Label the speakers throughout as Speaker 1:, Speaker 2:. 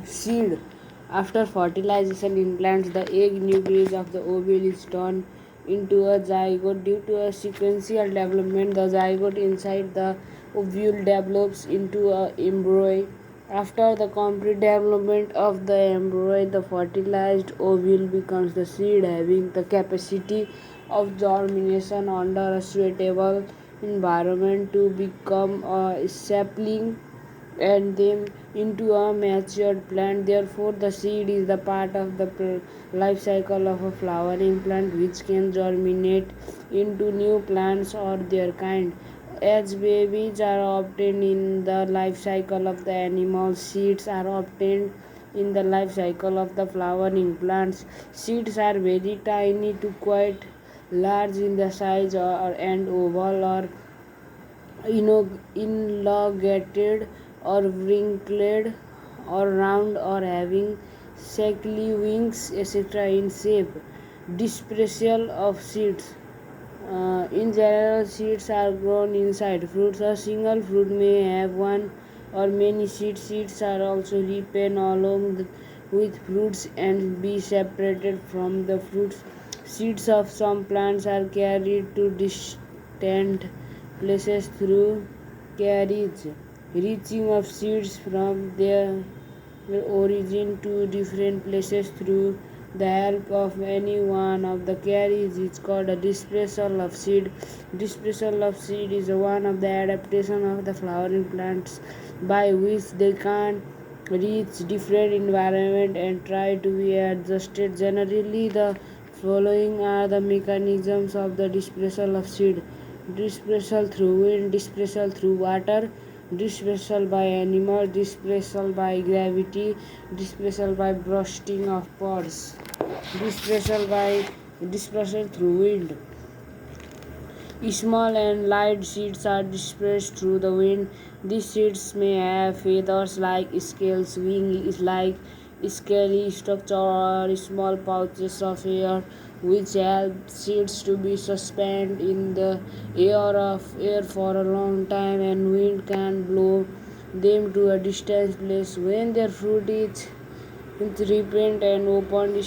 Speaker 1: Seed. After fertilization in plants, the egg nucleus of the ovule is turned into a zygote. Due to a sequential development, the zygote inside the ovule develops into a embryo. After the complete development of the embryo, the fertilized ovule becomes the seed, having the capacity of germination under a suitable environment to become a sapling and them into a matured plant. Therefore, the seed is the part of the life cycle of a flowering plant which can germinate into new plants or their kind. As babies are obtained in the life cycle of the animal, seeds are obtained in the life cycle of the flowering plants. Seeds are very tiny to quite large in the size or and oval or elongated or wrinkled or round or having sickly wings etc. in shape. Dispersal of seeds. In general, seeds are grown inside fruits. A single fruit may have one or many seeds. Seeds are also ripened along with fruits and be separated from the fruits. Seeds of some plants are carried to distant places through carriage. Reaching of seeds from their origin to different places through the help of any one of the carriages is called a dispersal of seed. Dispersal of seed is one of the adaptation of the flowering plants by which they can reach different environment and try to be adjusted. Generally, the following are the mechanisms of the dispersal of seed: dispersal through wind, dispersal through water, dispersal by animal, dispersal by gravity, dispersal by bursting of pods, dispersal through wind. Small and light seeds are dispersed through the wind. These seeds may have feathers like scales, wings like scaly structure, or small pouches of air which help seeds to be suspended in the air for a long time, and wind can blow them to a distant place. When their fruit is ripened and opened,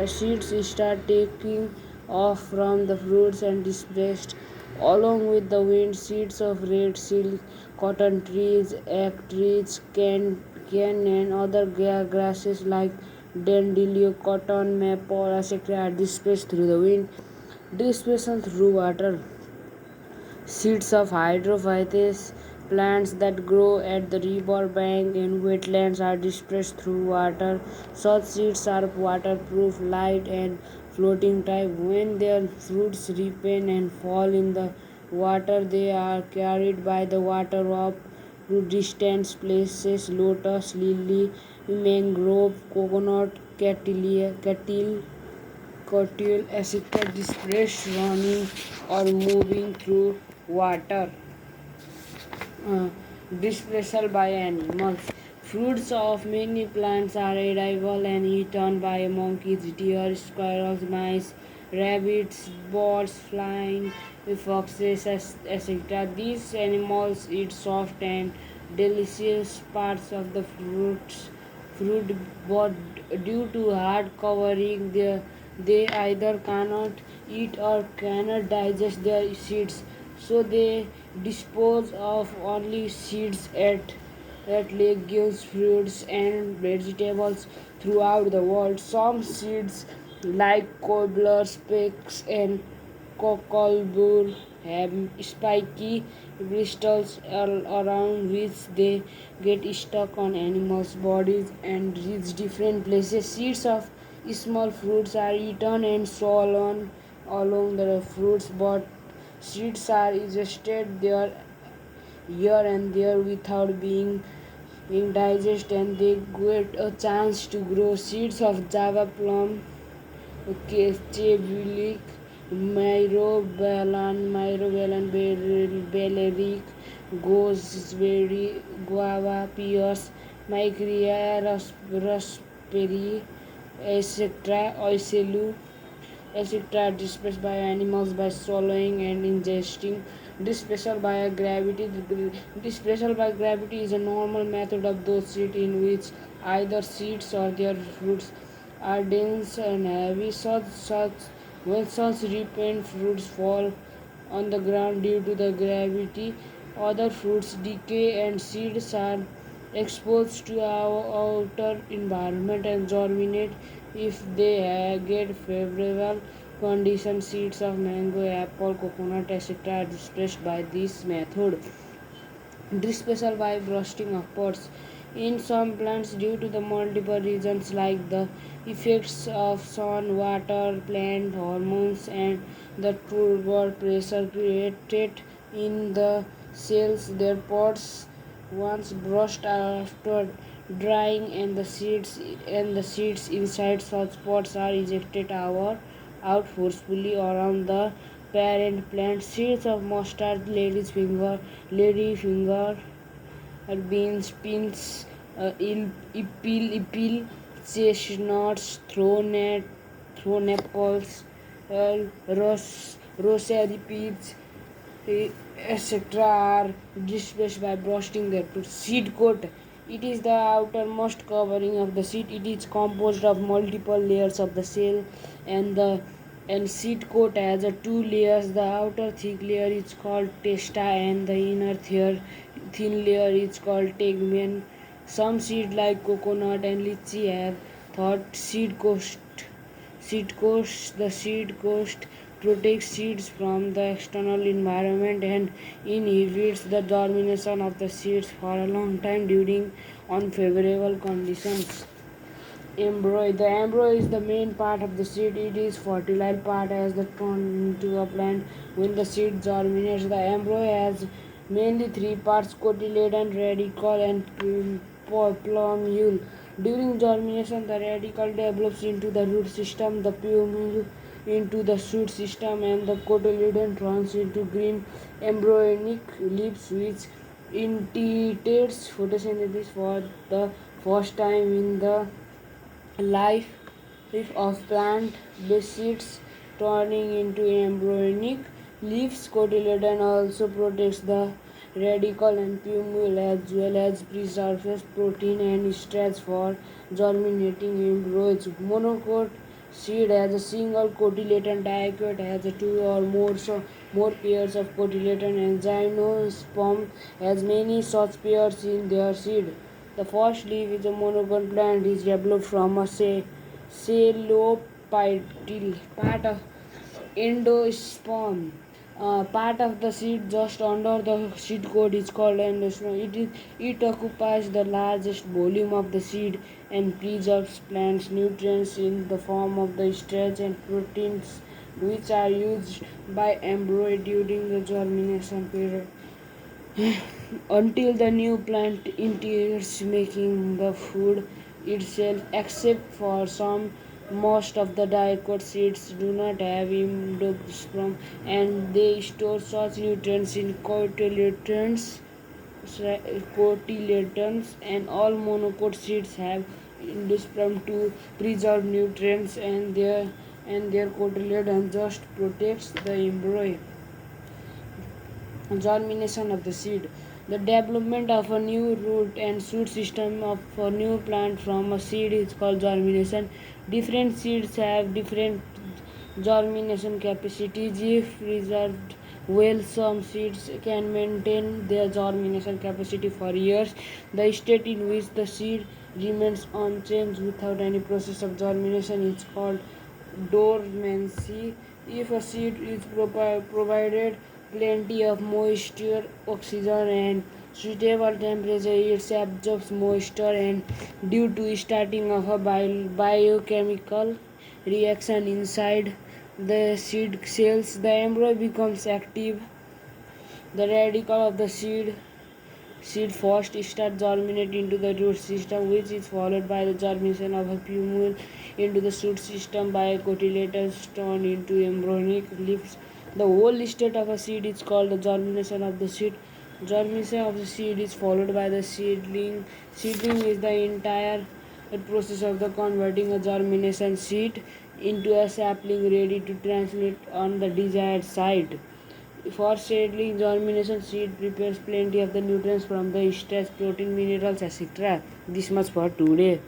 Speaker 1: seeds start taking off from the fruits and dispersed along with the wind. Seeds of red silk, cotton trees, egg trees, can and other grasses like dandelion, cotton, maple, etc. are dispersed through the wind. Dispersal through water. Seeds of hydrophytes, plants that grow at the river bank and wetlands, are dispersed through water. Such seeds are waterproof, light, and floating type. When their fruits ripen and fall in the water, they are carried by the water up to distant places. Lotus, lily, mangrove, coconut, cattle, etc. dispersed running or moving through water. uh, Dispersal by animals. Fruits of many plants are edible and eaten by monkeys, deer, squirrels, mice, rabbits, birds, flying foxes, etc. These animals eat soft and delicious parts of the fruit, but due to hard covering, they either cannot eat or cannot digest their seeds, so they dispose of only seeds at legumes, fruits, and vegetables throughout the world. Some seeds, like cobbler, specks, and cockleburr, have spiky bristles around which they get stuck on animals' bodies and reach different places. Seeds of small fruits are eaten and swollen along the fruits, but seeds are ingested there here and there without being digested, and they get a chance to grow. Seeds of java plum, Chevulic, Myrobalan, Balearic, Gooseberry, Guava, Pears, Micria, Raspberry, etc. Ocellu, etc. dispersed by animals by swallowing and ingesting. Dispersal by gravity. Dispersal by gravity is a normal method of those seeds in which Either seeds or their fruits are dense and heavy. When such ripened fruits fall on the ground due to the gravity, other fruits decay and seeds are exposed to our outer environment and germinate if they get favorable conditions. Seeds of mango, apple, coconut, etc. are dispersed by this method. Dispersal by bursting upwards. In some plants, due to the multiple reasons like the effects of sun, water, plant hormones, and the turbo pressure created in the cells, their pods once burst after drying, and the seeds inside such pods are ejected out forcefully around the parent plant. Seeds of mustard, ladyfinger, beans, pins, ipil, chestnuts, thorn apples, rosemary peas, etc. are dispersed by bursting their seed coat. It is the outermost covering of the seed. It is composed of multiple layers of the cell, and the and seed coat has two layers. The outer thick layer is called testa, and the inner thin layer is called tegmen. Some seed like coconut and lychee have thought the seed coast protects seeds from the external environment and inhibits the germination of the seeds for a long time during unfavorable conditions. Embryo. The embryo is the main part of the seed. It is fertile part as the turn into a plant. When the seed germinates, the embryo has mainly three parts: cotyledon, radicle, and plumule. During germination, the radicle develops into the root system, the plumule into the shoot system, and the cotyledon turns into green embryonic leaves, which indicates photosynthesis for the first time in the life of plant. Seeds turning into embryonic leaves. Cotyledon also protects the radicle and plumule as well as preserves protein and starch for germinating embryos. Monocot seed has a single cotyledon. Dicot has two or more pairs of cotyledon, and gymnosperm has many such pairs in their seed. The first leaf is a monocot plant is developed from a pseudophyll part of endosperm. Part of the seed just under the seed coat is called endosperm. It occupies the largest volume of the seed and preserves plants nutrients in the form of the starch and proteins, which are used by embryo during the germination period until the new plant enters, making the food itself. Except for some, most of the dicot seeds do not have endosperm, and they store such nutrients in cotyledons, and all monocot seeds have endosperm to preserve nutrients, and their cotyledon just protects the embryo. Germination of the seed. The development of a new root and shoot system of a new plant from a seed is called germination. Different seeds have different germination capacities. If preserved well, some seeds can maintain their germination capacity for years. The state in which the seed remains unchanged without any process of germination is called dormancy. If a seed is provided plenty of moisture, oxygen, and suitable temperature, it absorbs moisture, and due to starting of a biochemical reaction inside the seed cells, the embryo becomes active. The radicle of the seed first start germinate into the root system, which is followed by the germination of a plumule into the shoot system by cotyledons turned into embryonic leaves. The whole state of a seed is called the germination of the seed. Germination of the seed is followed by the seedling. Seedling is the entire process of the converting a germination seed into a sapling ready to transplant on the desired site. For seedling germination, seed prepares plenty of the nutrients from the starch, protein, minerals, etc. This much for today.